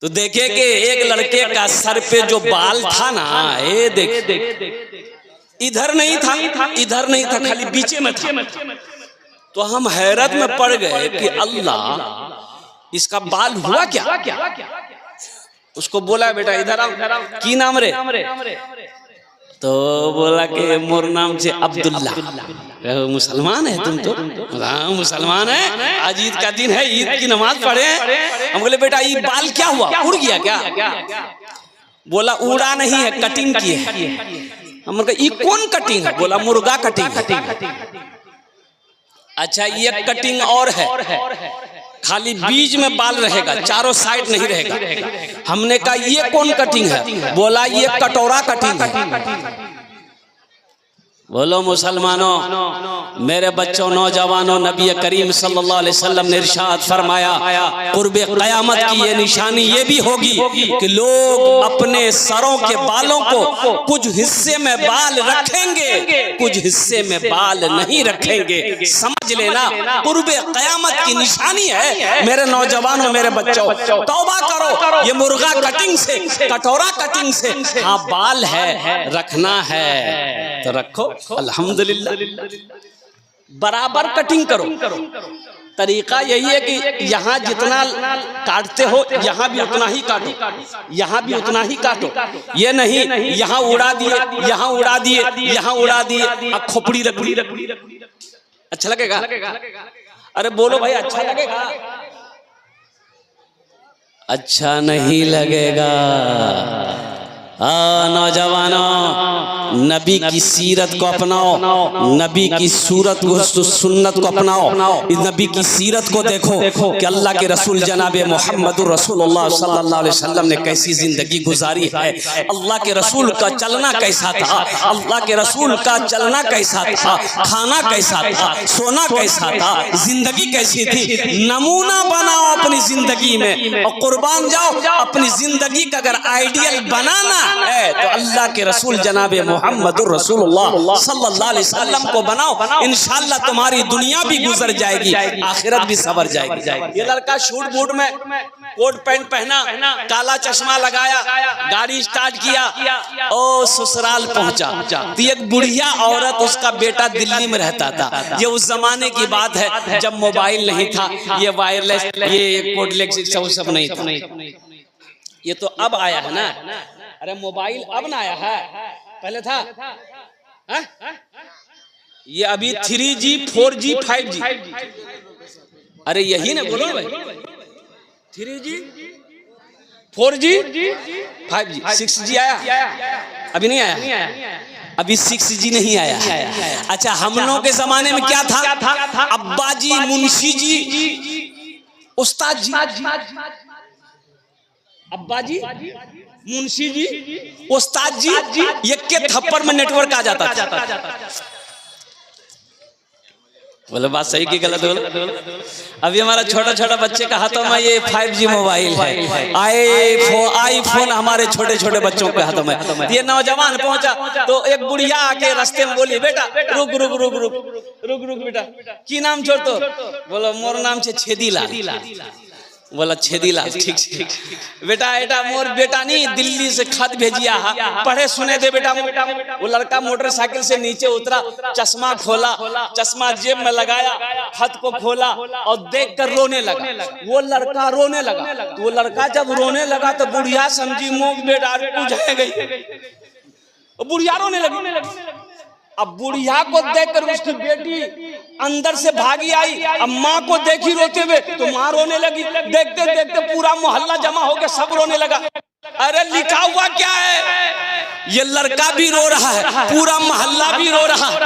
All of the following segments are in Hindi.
तो देखे कि एक लड़के का सर पे जो बाल था ना, ये देख, इधर नहीं था, इधर नहीं था, खाली बीचे में था। तो हम हैरत में पड़ गए कि अल्लाह, इसका बाल हुआ क्या? उसको बोला बेटा इधर आओ, की नाम रे? तो बोला कि मोर नाम से अब्दुल्ला। मुसलमान है तुम तो? हाँ मुसलमान है, आज ईद का दिन है, ईद की नमाज पढ़े। हम बोले बेटा ये बाल क्या हुआ, उड़ गया क्या? बोला उड़ा नहीं है, कटिंग की है। हम कहा ये कौन कटिंग है? बोला मुर्गा कटिंग। अच्छा ये कटिंग और है, खाली बीच में बाल रहेगा, चारों साइड नहीं रहेगा। हमने कहा ये कौन कटिंग है? बोला ये कटोरा कटिंग है। बोलो मुसलमानों, मेरे बच्चों, नौजवानों, नबी करीम सल्लल्लाहु अलैहि वसल्लम ने इरशाद फरमाया कुर्बे क़यामत की ये निशानी ये भी होगी कि लोग अपने सरों के बालों को कुछ हिस्से में बाल रखेंगे, कुछ हिस्से में बाल नहीं रखेंगे। समझ लेना कुर्बे क़यामत की निशानी है। मेरे नौजवानों, मेरे बच्चों, तौबा करो, ये मुर्गा कटिंग से, कटोरा कटिंग से, हाँ बाल है, रखना है तो रखो, अल्हम्दुलिल्लाह। बराबर कटिंग करो। तरीका यही है कि यहाँ जितना काटते हो यहाँ भी उतना ही काटो, यहाँ भी उतना ही काटो। ये नहीं यहाँ उड़ा दिए, यहाँ उड़ा दिए, यहाँ उड़ा दिए, अब खोपड़ी रख। अच्छा लगेगा? अरे बोलो भाई, अच्छा लगेगा? अच्छा नहीं लगेगा। नौजवानों, नबी की सीरत को अपनाओ, नबी की सूरत को, सुन्नत को अपनाओ, नबी की सीरत को देखो कि अल्लाह के रसूल जनाबे मोहम्मदुर रसूलुल्लाह सल्लल्लाहु अलैहि वसल्लम ने कैसी जिंदगी गुजारी है। अल्लाह के रसूल का चलना कैसा था, अल्लाह के रसूल का चलना कैसा था, खाना कैसा था, सोना कैसा था, जिंदगी कैसी थी। नमूना बनाओ अपनी जिंदगी में और कुर्बान जाओ। अपनी जिंदगी का अगर आइडियल बनाना है तो अल्लाह के रसूल जनाबे मोहम्मदुर रसूलुल्लाह सल्लल्लाहु अलैहि वसल्लम को बनाओ। इंशाअल्लाह तुम्हारी दुनिया भी गुजर जाएगी, आखिरत भी सवर जाएगी। ये लड़का शूट बूट में कोट पैंट पहना, काला चश्मा लगाया, गाड़ी स्टार्ट किया, ओ ससुराल पहुंचा तो एक बुढ़िया औरत, उसका बेटा दिल्ली में रहता था। ये उस जमाने की बात है जब मोबाइल नहीं था, ये वायरलेस, ये कोडलेक्स सब नहीं था। ये तो अब आया है ना। अरे मोबाइल अब ना आया है, पहले था। ये अभी 3G 4G 5G, अरे यही ना बोलो भाई, 3G 4G 5G 6G आया, अभी नहीं आया, अभी 6G नहीं आया। अच्छा हम लोगों के जमाने में क्या था? अब्बा जी, मुंशी जी, उस्ताद जी, अब्बा जी, मुंशी जी, उस्ताद जी, ये के थप्पड़ में नेटवर्क आ जाता था। बोलो बात सही की गलत? बोलो। अभी हमारा छोटा छोटा बच्चे का हाथों में ये 5G मोबाइल है, आईफोन हमारे छोटे छोटे बच्चों के हाथों में। ये नौजवान पहुंचा तो एक बुढ़िया आके रास्ते में बोली, बेटा रुक रुक रुक रुक रुक रुक बेटा, की नाम छोड़ तो? बोलो मोर नाम से छेदीलाल। बोला छेदीलाल, ठीक बेटा, एटा मोर बेटा नहीं, दिल्ली से खत भेजिया है, पढ़े सुने दे बेटा। वो लड़का मोटरसाइकिल से नीचे उतरा, चश्मा खोला, चश्मा जेब में लगाया, खत को खोला और देख कर रोने लगा। वो लड़का रोने लगा। तो वो लड़का जब रोने लगा तो बुढ़िया समझी मोक बेटा बुझे गई, बुढ़िया रोने लगी। अब बुढ़िया को देखकर उसकी बेटी अंदर से भागी आई, अब माँ को देखी रोते हुए तो माँ रोने लगी। देखते देखते पूरा मोहल्ला जमा हो गया, सब रोने लगा। अरे लिखा हुआ क्या है? ये लड़का भी रो रहा है, पूरा मोहल्ला भी रो रहा है।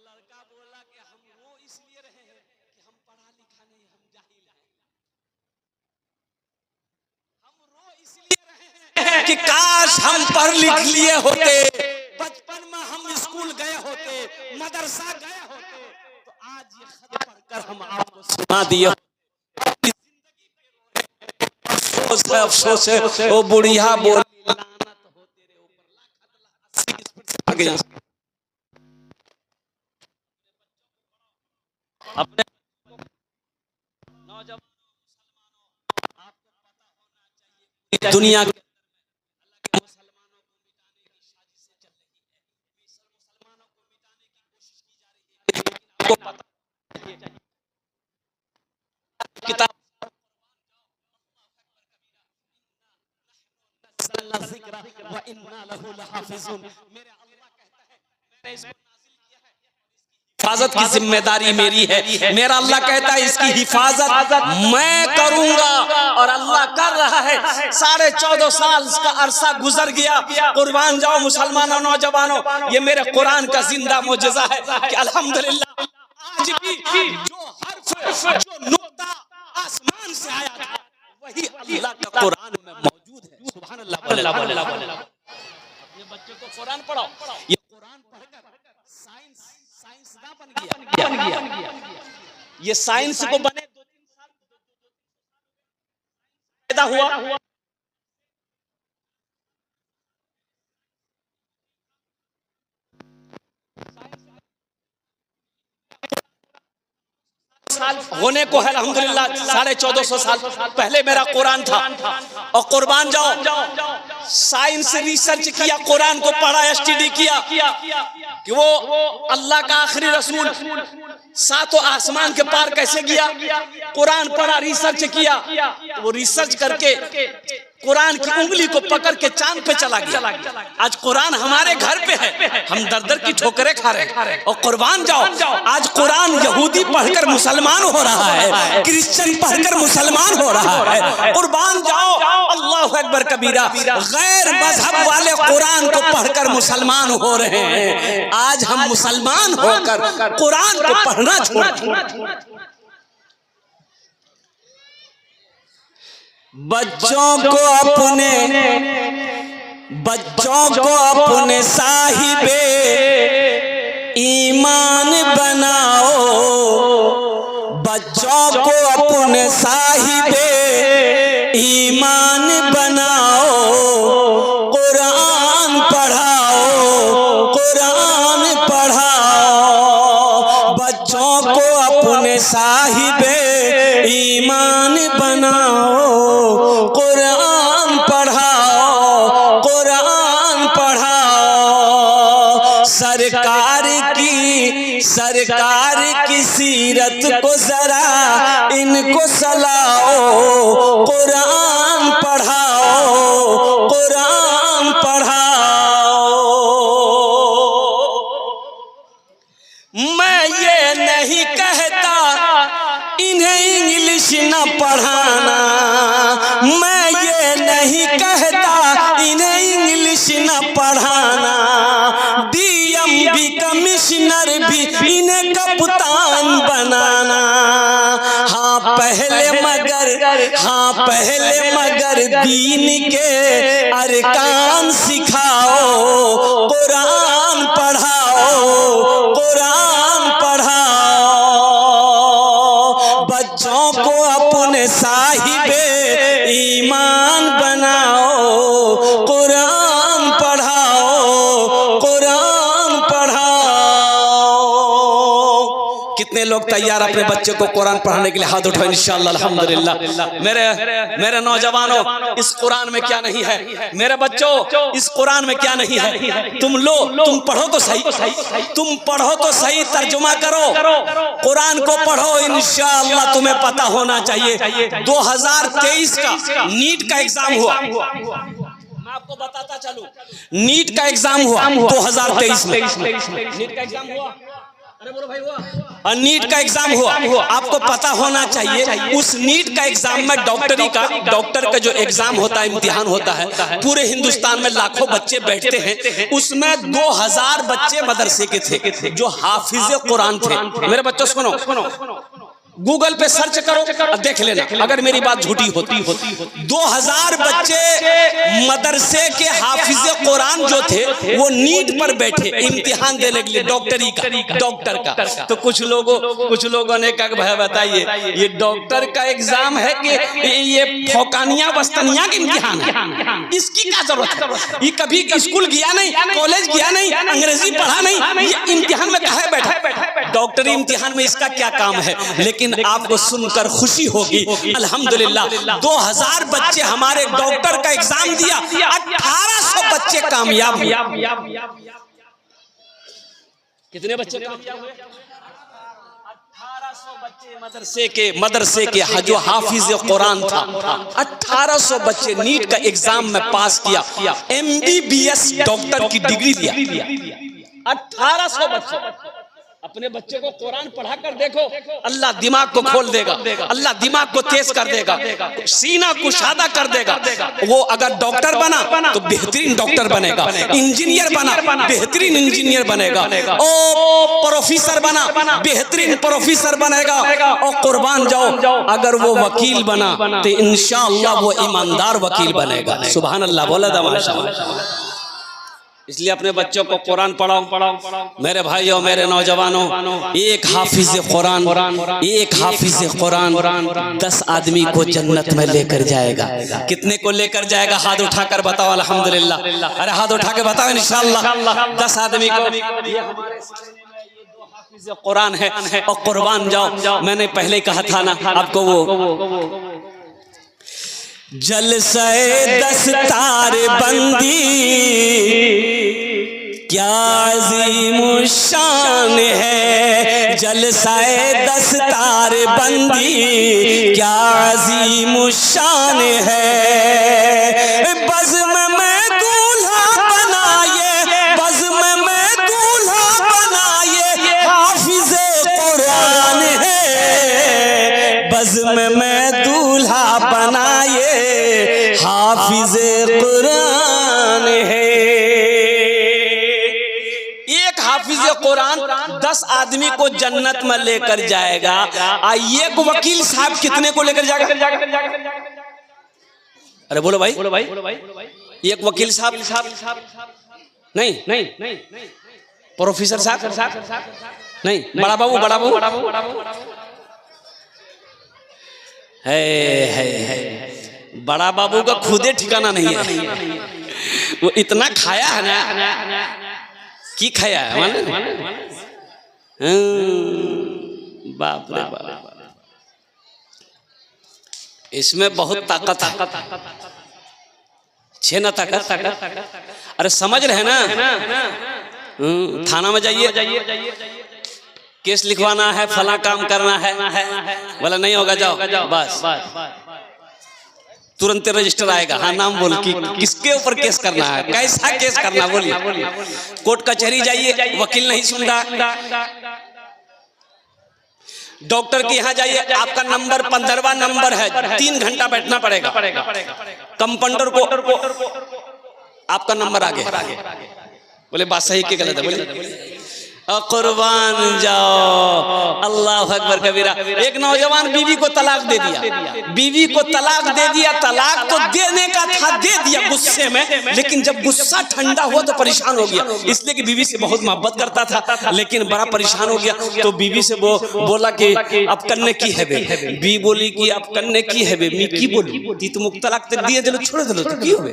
लड़का बोला कि हम रो इसलिए रहे हैं कि हम पढ़ा लिखा नहीं, हम जाहिल हैं। हम रो इसलिए रहे हैं कि काश हम पढ़ लिख लिए होते, बचपन में हम स्कूल गए होते, मदरसा गए होते, तो आज ये खत पढ़कर हम आपको सुना दिए। अफसोस है वो बुढ़िया बोली अपने दुनिया के किताब हिफाजत की जिम्मेदारी मेरी है। मेरा अल्लाह कहता है इसकी हिफाजत मैं करूंगा और अल्लाह कर रहा है। 14.5 साल का अरसा गुजर गया। कुर्बान जाओ मुसलमानों, नौजवानों, ये मेरे कुरान का जिंदा मोजज़ा है कि अल्हम्दुलिल्लाह आज भी जो हर्फ जो नुक्ता आसमान से आया था वही अल्लाह का कुरान में मौजूद है। सुभान अल्लाह। अपने बच्चे को कुरान पढ़ाओ, ये कुरान पढ़कर साइंसदान बन गया। ये साइंस को बने 2-3 साल पैदा हुआ। होने को है अल्हम्दुलिल्लाह 1450 साल पहले मेरा कुरान था। और कुर्बान जाओ साइंस रिसर्च किया, कुरान को पढ़ा, स्टडी किया कि वो अल्लाह का आखिरी रसूल 7 आसमान के पार कैसे गया। कुरान पढ़ा, रिसर्च किया, वो रिसर्च करके कुरान की उंगली को पकड़ के चांद पे चला गया। आज कुरान हमारे घर पे है, हम दर दर की ठोकरें खा रहे हैं। और कुर्बान जाओ आज कुरान यहूदी पढ़कर मुसलमान हो रहा है, क्रिश्चियन पढ़कर मुसलमान हो रहा है। कुर्बान जाओ अल्लाह अकबर कबीरा, गैर मजहब वाले कुरान को पढ़कर मुसलमान हो रहे हैं। आज हम मुसलमान होकर कुरान को पढ़ना छोड़ बच्चों को अपने साहिबे ईमान बनाओ, बच्चों को अपने साहिबे ईमान बनाओ, कुरान पढ़ाओ, कुरान पढ़ाओ, बच्चों को अपने साहिबे ईमान बनाओ, कुरान पढ़ाओ, कुरान पढ़ाओ। सरकार की सीरत को जरा इनको सलाओ, कुरान पढ़ाओ, कुरान पढ़ाओ। मैं ये नहीं कहता इन्हें इंग्लिश न पढ़ाना, मैं ये नहीं कहता इन्हें इंग्लिश न पढ़ाना, DMB कमिश्नर भी इन्हें कप्तान बनाना। हाँ पहले मगर दीन के अरकान सिखाओ, कुरान पढ़ाओ, कुरान पढ़ाओ, बच्चों को अपने साहिबे ईमान बनाओ, कुरान पढ़ाओ, कुरान पढ़ाओ। कितने लोग तैयार अपने बच्चे को कुरान पढ़ाने के लिए? हाथ उठाओ इंशाअल्लाह अल्हम्दुलिल्लाह। मेरे नौजवानों, इस कुरान में क्या नहीं है? मेरे बच्चों, इस कुरान में क्या नहीं है? तुम लो, तुम पढ़ो तो सही, तुम पढ़ो तो सही, तर्जुमा करो, कुरान को पढ़ो, इंशाअल्लाह तुम्हें पता होना चाहिए। 2023 का नीट का एग्जाम हुआ, मैं आपको बताता चलूं, नीट का एग्जाम हुआ 2023 में। नीट का एग्जाम हुआ, अरे बोलो भाई हुआ। और नीट का एग्जाम हुआ, आपको पता होना चाहिए उस नीट का एग्जाम में डॉक्टर का जो एग्जाम होता है, इम्तिहान होता है, पूरे हिंदुस्तान में लाखों बच्चे बैठते हैं, उसमें 2000 बच्चे मदरसे के थे जो हाफिज कुरान थे। मेरे बच्चों सुनो, गूगल पे सर्च करो, देख लेना अगर मेरी बात झूठी होती। 2000 बच्चे मदरसे के हाफिज कुरान जो थे वो नीट पर बैठे इम्तिहान देने के लिए डॉक्टर का। तो कुछ लोगों ने कहा भाई बताइए ये डॉक्टर का एग्जाम है कि ये फौकानिया बस्तनिया का इम्तिहान है, इसकी क्या जरूरत है? ये कभी स्कूल गया नहीं, कॉलेज गया नहीं, अंग्रेजी पढ़ा नहीं, ये इम्तिहान में कहाँ बैठा? डॉक्टरी इम्तिहान में इसका क्या काम है? लेकिन आपको सुनकर खुशी होगी, अल्हम्दुलिल्लाह 2000 बच्चे हमारे डॉक्टर का एग्जाम दिया, 1800 बच्चे कामयाब हुए। कितने बच्चे कामयाब हुए? 1800 बच्चे मदरसे के जो हाफिज कुरान था, 1800 बच्चे नीट का एग्जाम में पास किया, MBBS डॉक्टर की डिग्री लिया। 1800 बच्चे। अपने बच्चे को कुरान पढ़ा कर देखो, अल्लाह दिमाग को खोल देगा, अल्लाह दिमाग को तेज कर देगा, सीना कुशादा कर देगा। वो अगर डॉक्टर बना तो बेहतरीन डॉक्टर बनेगा, इंजीनियर बना बेहतरीन इंजीनियर बनेगा, ओ प्रोफेसर बना बेहतरीन प्रोफेसर बनेगा। और कुर्बान जाओ अगर वो वकील बना तो इंशाअल्लाह वो ईमानदार वकील बनेगा। सुभान अल्लाह, बोला था माशाअल्लाह। इसलिए अपने बच्चों को कुरान पढ़ाओ। मेरे भाइयों, मेरे नौजवानों, एक हाफिज कुरान 10 आदमी को जन्नत में लेकर जाएगा। कितने को लेकर जाएगा? हाथ उठाकर बताओ अल्हम्दुलिल्लाह। अरे हाथ उठा के बताओ इंशाअल्लाह 10 आदमी को। ये हमारे हाफिज कुरान है। और कुर्बान जाओ, मैंने पहले कहा था ना आपको, वो जलसे दस्तार बंदी क्या अज़ीम शान है, जलसे दस्तार बंदी क्या अज़ीम शान है। बज़्म में दूल्हा बनाए, बज़्म में दूल्हा बनाए हाफिज़े कुरान है, बज़्म में दूल्हा बनाए हाफिज़े कुरान है। एक हाफिज़े कुरान 10 आदमी को जन्नत में लेकर जाएगा। एक वकील साहब कितने को लेकर जाएगा? अरे बोलो भाई, एक वकील साहब नहीं, प्रोफेसर साहब नहीं, बड़ा बाबू है। बड़ा बाबू का खुदे ठिकाना नहीं है, वो इतना खाया है ना की खाया है बाप रे बाप। इसमें बहुत ताकत है, छे ना ताकत। अरे समझ रहे ना? थाना में जाइए, केस लिखवाना है, फला काम करना है, बोला नहीं होगा जाओ, बस तुरंत रजिस्टर आएगा। हाँ नाम बोल कि किसके ऊपर केस करना है, कैसा केस करना, बोलिए। कोर्ट कचहरी जाइए, वकील नहीं सुन रहा। डॉक्टर के यहाँ जाइए, आपका नंबर 15वां नंबर है, 3 घंटा बैठना पड़ेगा। कंपाउंडर को आपका नंबर आ गया, बोले बात सही की गलत है, बोले कुर्बान जाओ, अल्लाह अकबर कबीरा। एक नौजवान बीवी को तलाक दे दिया, तलाक तो देने का था, दे दिया गुस्से में, लेकिन जब गुस्सा ठंडा हुआ तो परेशान हो गया, इसलिए कि बीवी से बहुत मोहब्बत करता था, लेकिन बड़ा परेशान हो गया। तो बीवी से बोला कि अब करने की है बे। बीवी बोली कि अब करने की है बे। मी की बोली ती तुम तलाक दिए दिलो, छोड़ दिलो तो की होवे?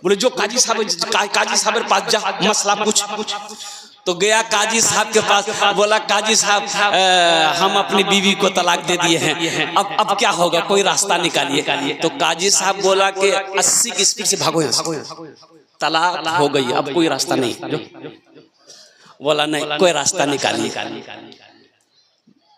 बोले जो काजी साहब पास जा, मसला पूछ। तो गया काजी साहब के पास, बोला काजी साहब हम अपनी बीवी को तलाक दे दिए हैं, अब क्या होगा, कोई रास्ता निकालिए। तो काजी साहब बोला कि 80 की स्पीड से भागो यहाँ से, तलाक हो गई, अब कोई रास्ता नहीं। बोला नहीं, कोई रास्ता निकालिए।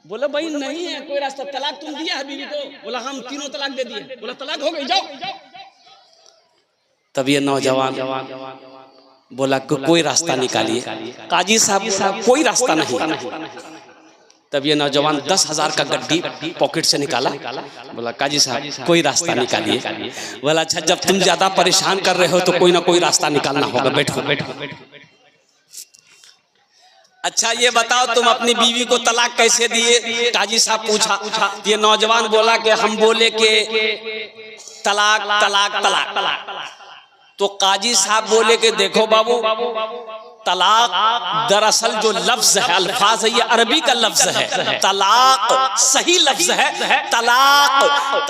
बोला भाई नहीं है कोई रास्ता, तलाक तुम दिया है बीवी को? बोला हम तीनों तलाक दे दिए। बोला तलाक हो गई, जाओ। तब ये नौजवान बोला कोई रास्ता निकालिए। काजी साहब कोई रास्ता नहीं। तब ये नौजवान 10,000 का गड्डी पॉकेट से निकाला, बोला काजी साहब कोई रास्ता निकालिए। बोला अच्छा जब तुम ज्यादा परेशान कर रहे हो तो कोई ना कोई रास्ता निकालना होगा, बैठो। अच्छा ये बताओ तुम अपनी बीवी को तलाक कैसे दिए? काजी साहब पूछा। ये नौजवान बोला कि हम बोले कि तलाक तलाक तलाक। तो काजी साहब बोले कि देखो बाबू, तलाक दरअसल जो लफ्ज है, अल्फाज है, ये अरबी का लफ्ज है। तलाक सही लफ्ज है, तलाक